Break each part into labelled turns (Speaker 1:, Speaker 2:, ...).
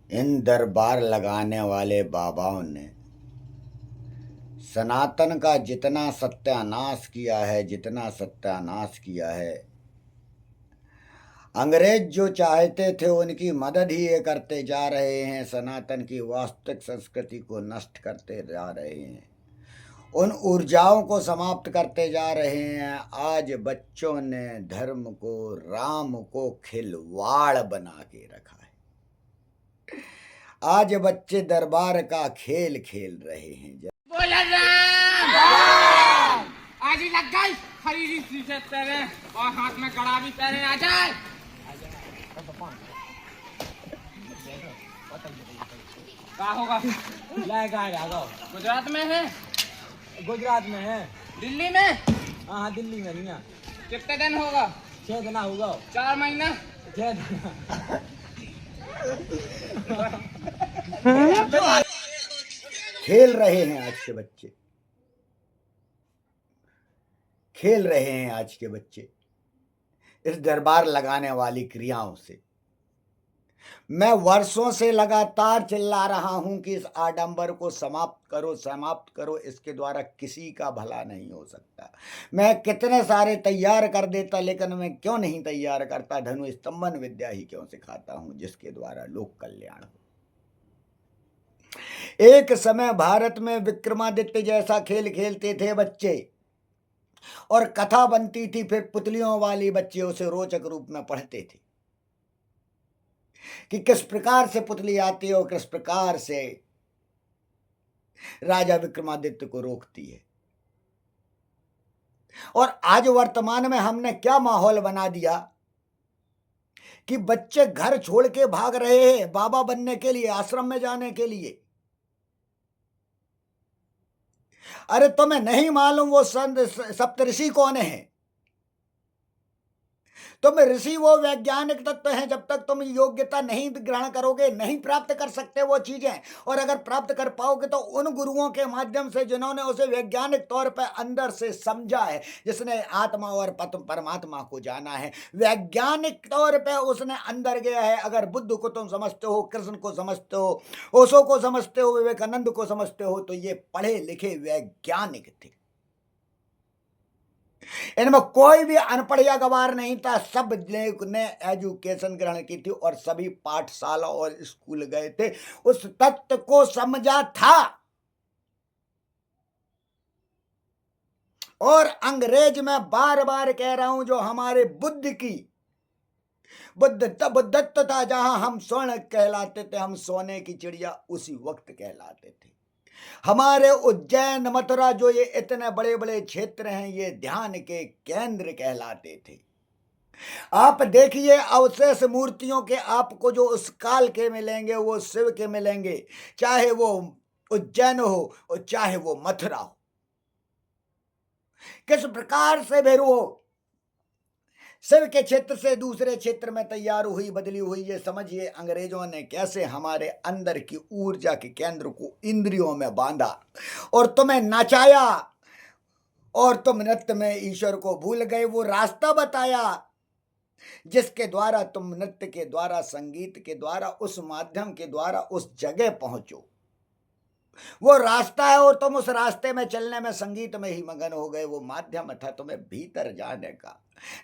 Speaker 1: इन दरबार लगाने वाले बाबाओं ने सनातन का जितना सत्यानाश किया है, जितना सत्यानाश किया है, अंग्रेज जो चाहते थे उनकी मदद ही ये करते जा रहे हैं। सनातन की वास्तविक संस्कृति को नष्ट करते जा रहे हैं, उन ऊर्जाओं को समाप्त करते जा रहे हैं। आज बच्चों ने धर्म को, राम को खिलवाड़ बना के रखा है। आज बच्चे दरबार का खेल खेल रहे हैं।
Speaker 2: बोला राम! आज ही लग गई खरीदी शीशे तेरे और हाथ में कड़ा भी तेरे। आ जाए क्या होगा? गुजरात में है?
Speaker 3: गुजरात में है।
Speaker 2: दिल्ली में?
Speaker 3: हाँ दिल्ली में नहीं है।
Speaker 2: कितने दिन होगा?
Speaker 3: 6 दिन होगा।
Speaker 2: 4 महीना?
Speaker 3: 6 दिन।
Speaker 1: खेल रहे हैं आज के बच्चे, खेल रहे हैं आज के बच्चे इस दरबार लगाने वाली क्रियाओं से। मैं वर्षों से लगातार चिल्ला रहा हूं कि इस आडंबर को समाप्त करो, समाप्त करो। इसके द्वारा किसी का भला नहीं हो सकता। मैं कितने सारे तैयार कर देता, लेकिन मैं क्यों नहीं तैयार करता? धनु स्तंभन विद्या ही क्यों सिखाता हूं जिसके द्वारा लोक कल्याण हो। एक समय भारत में विक्रमादित्य जैसा खेल खेलते थे बच्चे, और कथा बनती थी, फिर पुतलियों वाली बच्चे उसे रोचक रूप में पढ़ते थे कि किस प्रकार से पुतली आती है और किस प्रकार से राजा विक्रमादित्य को रोकती है। और आज वर्तमान में हमने क्या माहौल बना दिया कि बच्चे घर छोड़ के भाग रहे हैं बाबा बनने के लिए, आश्रम में जाने के लिए। अरे तुम्हें नहीं मालूम वो संत सप्तऋषि कौन है? तुम ऋषि वो वैज्ञानिक तत्व हैं। जब तक तुम योग्यता नहीं ग्रहण करोगे, नहीं प्राप्त कर सकते वो चीजें। और अगर प्राप्त कर पाओगे तो उन गुरुओं के माध्यम से जिन्होंने उसे वैज्ञानिक तौर पर अंदर से समझा है, जिसने आत्मा और परमात्मा को जाना है, वैज्ञानिक तौर पे उसने अंदर गया है। अगर बुद्ध को तुम समझते हो, कृष्ण को समझते हो, ओशो को समझते हो, विवेकानंद को समझते हो, तो ये पढ़े लिखे वैज्ञानिक थे। इनमें कोई भी अनपढ़ या गवार नहीं था। सब ने एजुकेशन ग्रहण की थी और सभी पाठशाला और स्कूल गए थे, उस तत्व को समझा था। और अंग्रेज में बार बार कह रहा हूं, जो हमारे बुद्धत्व था, जहां हम स्वर्ण कहलाते थे, हम सोने की चिड़िया उसी वक्त कहलाते थे। हमारे उज्जैन, मथुरा, जो ये इतने बड़े बड़े क्षेत्र हैं, ये ध्यान के केंद्र कहलाते थे। आप देखिए, अवशेष मूर्तियों के आपको जो उस काल के मिलेंगे, वो शिव के मिलेंगे, चाहे वो उज्जैन हो और चाहे वो मथुरा हो। किस प्रकार से भी हो, शिव के क्षेत्र से दूसरे क्षेत्र में तैयार हुई, बदली हुई। ये समझिए अंग्रेजों ने कैसे हमारे अंदर की ऊर्जा के केंद्र को इंद्रियों में बांधा और तुम्हें नचाया, और तुम नृत्य में ईश्वर को भूल गए। वो रास्ता बताया जिसके द्वारा तुम नृत्य के द्वारा, संगीत के द्वारा, उस माध्यम के द्वारा उस जगह पहुंचो। वो रास्ता है और तुम उस रास्ते में चलने में, संगीत में ही मगन हो गए। वो माध्यम था तुम्हें भीतर जाने का,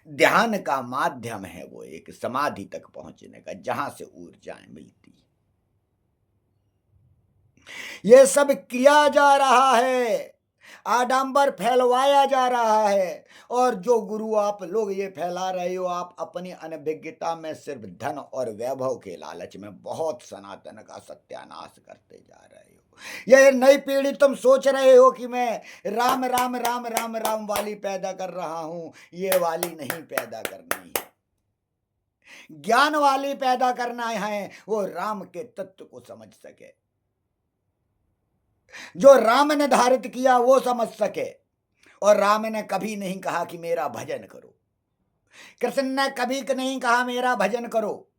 Speaker 1: ध्यान का माध्यम है वो, एक समाधि तक पहुंचने का, जहां से ऊर्जाएं मिलती। ये सब किया जा रहा है, आडंबर फैलवाया जा रहा है। और जो गुरु आप लोग ये फैला रहे हो, आप अपनी अनभिज्ञता में सिर्फ धन और वैभव के लालच में बहुत सनातन का सत्यानाश करते जा रहे हो। ये नई पीढ़ी, तुम सोच रहे हो कि मैं राम राम राम राम राम वाली पैदा कर रहा हूं, ये वाली नहीं पैदा करनी है, ज्ञान वाली पैदा करना है। वो राम के तत्व को समझ सके, जो राम ने धारित किया वो समझ सके। और राम ने कभी नहीं कहा कि मेरा भजन करो, कृष्ण ने कभी नहीं कहा मेरा भजन करो,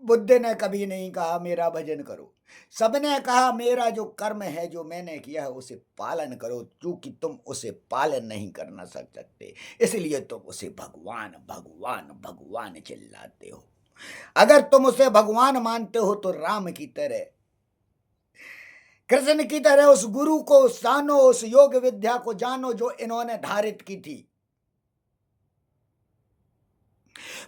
Speaker 1: बुद्ध ने कभी नहीं कहा मेरा भजन करो। सबने कहा मेरा जो कर्म है, जो मैंने किया है, उसे पालन करो। क्योंकि तुम उसे पालन नहीं करना सकते, इसलिए तुम उसे भगवान भगवान भगवान चिल्लाते हो। अगर तुम उसे भगवान मानते हो तो राम की तरह, कृष्ण की तरह उस गुरु को जानो, उस योग विद्या को जानो जो इन्होंने धारित की थी।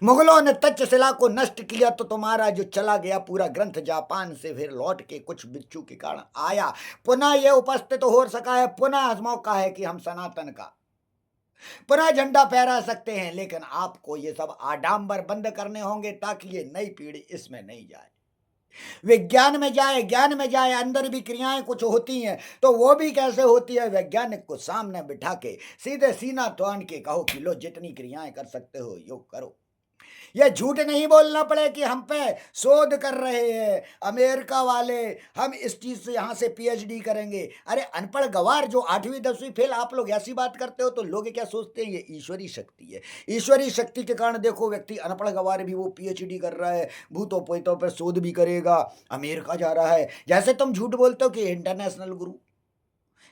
Speaker 1: मुगलों ने तक्षशिला को नष्ट किया तो तुम्हारा जो चला गया पूरा ग्रंथ जापान से फिर लौट के कुछ बिच्छू के कारण आया, पुनः यह उपस्थित हो सका है। पुनः मौका है कि हम सनातन का पुनः झंडा फहरा सकते हैं, लेकिन आपको ये सब आडंबर बंद करने होंगे ताकि ये नई पीढ़ी इसमें नहीं जाए, विज्ञान में जाए, ज्ञान में जाए। अंदर भी क्रियाएं कुछ होती हैं तो वो भी कैसे होती है, वैज्ञानिक को सामने बिठा के सीधे सीना तान के कहो कि लो जितनी क्रियाएं कर सकते हो योग करो। यह झूठ नहीं बोलना पड़े कि हम पे शोध कर रहे हैं अमेरिका वाले, हम इस चीज से यहां से पीएचडी करेंगे। अरे अनपढ़ गवार जो 8वीं 10वीं फेल, आप लोग ऐसी बात करते हो तो लोग क्या सोचते हैं, ये ईश्वरी शक्ति है। ईश्वरी शक्ति के कारण देखो व्यक्ति अनपढ़ गवार भी वो पीएचडी कर रहा है, भूतों प्रेतों पर शोध भी करेगा, अमेरिका जा रहा है। जैसे तुम झूठ बोलते हो कि इंटरनेशनल गुरु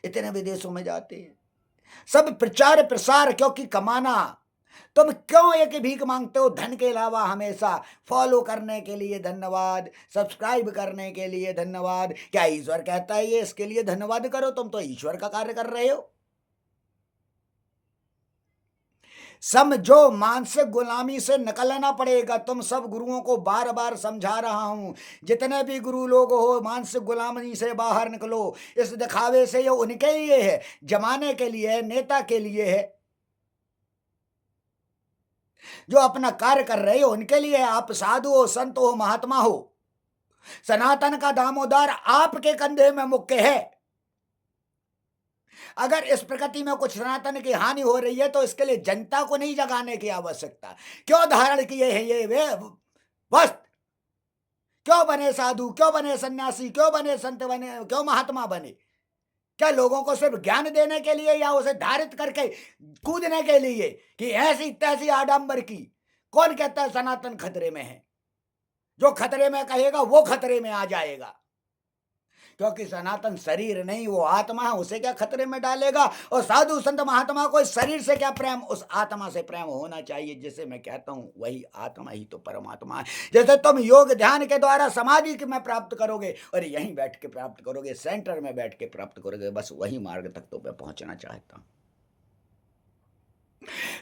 Speaker 1: इतने विदेशों में जाते हैं, सब प्रचार प्रसार, क्योंकि कमाना। तुम क्यों एक भीख मांगते हो धन के अलावा हमेशा? फॉलो करने के लिए धन्यवाद, सब्सक्राइब करने के लिए धन्यवाद। क्या ईश्वर कहता है ये इसके लिए धन्यवाद करो? तुम तो ईश्वर का कार्य कर रहे हो। समझो, मानसिक गुलामी से निकलना पड़ेगा। तुम सब गुरुओं को बार बार समझा रहा हूं, जितने भी गुरु लोग हो मानसिक गुलामी से बाहर निकलो। इस दिखावे से ये उनके लिए है, जमाने के लिए है, नेता के लिए है, जो अपना कार्य कर रहे हो उनके लिए। आप साधु हो, संत हो, महात्मा हो, सनातन का दामोदर आपके कंधे में मुख्य है। अगर इस प्रकृति में कुछ सनातन की हानि हो रही है तो इसके लिए जनता को नहीं जगाने की आवश्यकता। क्यों धारण किए हैं ये वे वस्त्र? क्यों बने साधु, क्यों बने सन्यासी, क्यों बने संत बने, क्यों महात्मा बने? क्या लोगों को सिर्फ ज्ञान देने के लिए या उसे धारित करके कूदने के लिए कि ऐसी तैसी आडंबर की? कौन कहता है सनातन खतरे में है? जो खतरे में कहेगा वो खतरे में आ जाएगा, क्योंकि सनातन शरीर नहीं वो आत्मा है, उसे क्या खतरे में डालेगा? और साधु संत महात्मा को इस शरीर से क्या प्रेम, उस आत्मा से प्रेम होना चाहिए जिसे मैं कहता हूं वही आत्मा ही तो परमात्मा है। जैसे तुम योग ध्यान के द्वारा समाधि में प्राप्त करोगे और यहीं बैठ के प्राप्त करोगे, सेंटर में बैठ के प्राप्त करोगे, बस वही मार्ग तक तो मैं पहुंचना चाहता हूं।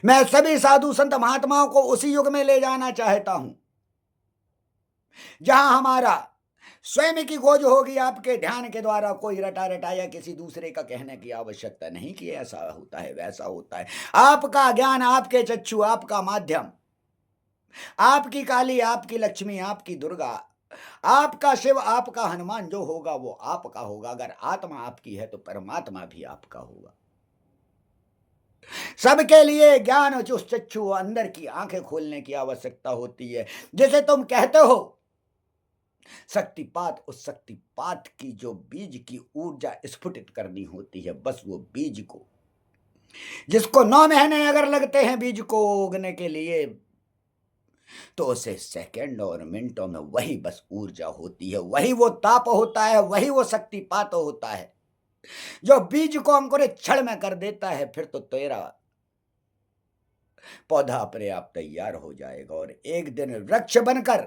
Speaker 1: मैं सभी साधु संत महात्माओं को उसी युग में ले जाना चाहता हूं जहां हमारा स्वयं की खोज होगी। आपके ध्यान के द्वारा कोई रटा रटाया किसी दूसरे का कहने की आवश्यकता नहीं कि ऐसा होता है वैसा होता है। आपका ज्ञान, आपके चक्षु, आपका माध्यम, आपकी काली, आपकी लक्ष्मी, आपकी दुर्गा, आपका शिव, आपका हनुमान जो होगा वो आपका होगा। अगर आत्मा आपकी है तो परमात्मा भी आपका होगा। सबके लिए ज्ञान, जो चक्षु अंदर की आंखें खोलने की आवश्यकता होती है। जैसे तुम कहते हो शक्तिपात, उस शक्तिपात की जो बीज की ऊर्जा स्फुटित करनी होती है, बस वो बीज को, जिसको 9 महीने अगर लगते हैं बीज को उगने के लिए, तो उसे सेकंड और मिनटों में वही बस ऊर्जा होती है, वही वो ताप होता है, वही वो शक्तिपात होता है जो बीज को अंकुरित क्षण में कर देता है। फिर तो तेरा पौधा अपने आप तैयार हो जाएगा और एक दिन वृक्ष बनकर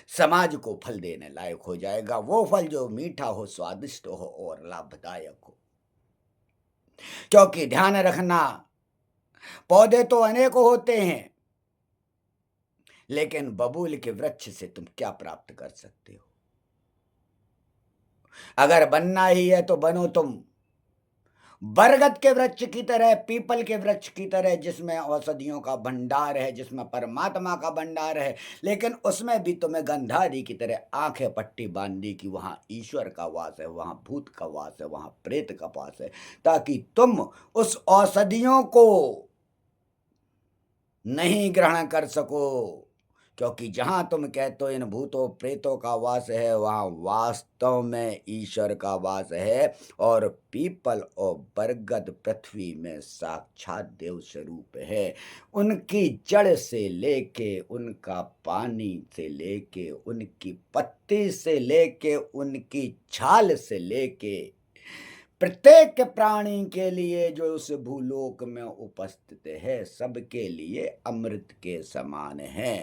Speaker 1: समाज को फल देने लायक हो जाएगा। वो फल जो मीठा हो, स्वादिष्ट हो और लाभदायक हो। क्योंकि ध्यान रखना, पौधे तो अनेकों होते हैं, लेकिन बबूल के वृक्ष से तुम क्या प्राप्त कर सकते हो? अगर बनना ही है तो बनो तुम बरगद के वृक्ष की तरह, पीपल के वृक्ष की तरह, जिसमें औषधियों का भंडार है, जिसमें परमात्मा का भंडार है, लेकिन उसमें भी तुम्हें गंधारी की तरह आंखें पट्टी बांधी कि वहां ईश्वर का वास है, वहां भूत का वास है, वहां प्रेत का वास है, ताकि तुम उस औषधियों को नहीं ग्रहण कर सको। क्योंकि जहां तुम कहते हो इन भूतों प्रेतों का वास है, वहां वास्तव में ईश्वर का वास है। और पीपल और बरगद पृथ्वी में साक्षात देव स्वरूप है। उनकी जड़ से लेके, उनका पानी से लेके, उनकी पत्ती से लेके, उनकी छाल से लेके प्रत्येक प्राणी के लिए जो उस भूलोक में उपस्थित है, सबके लिए अमृत के समान है।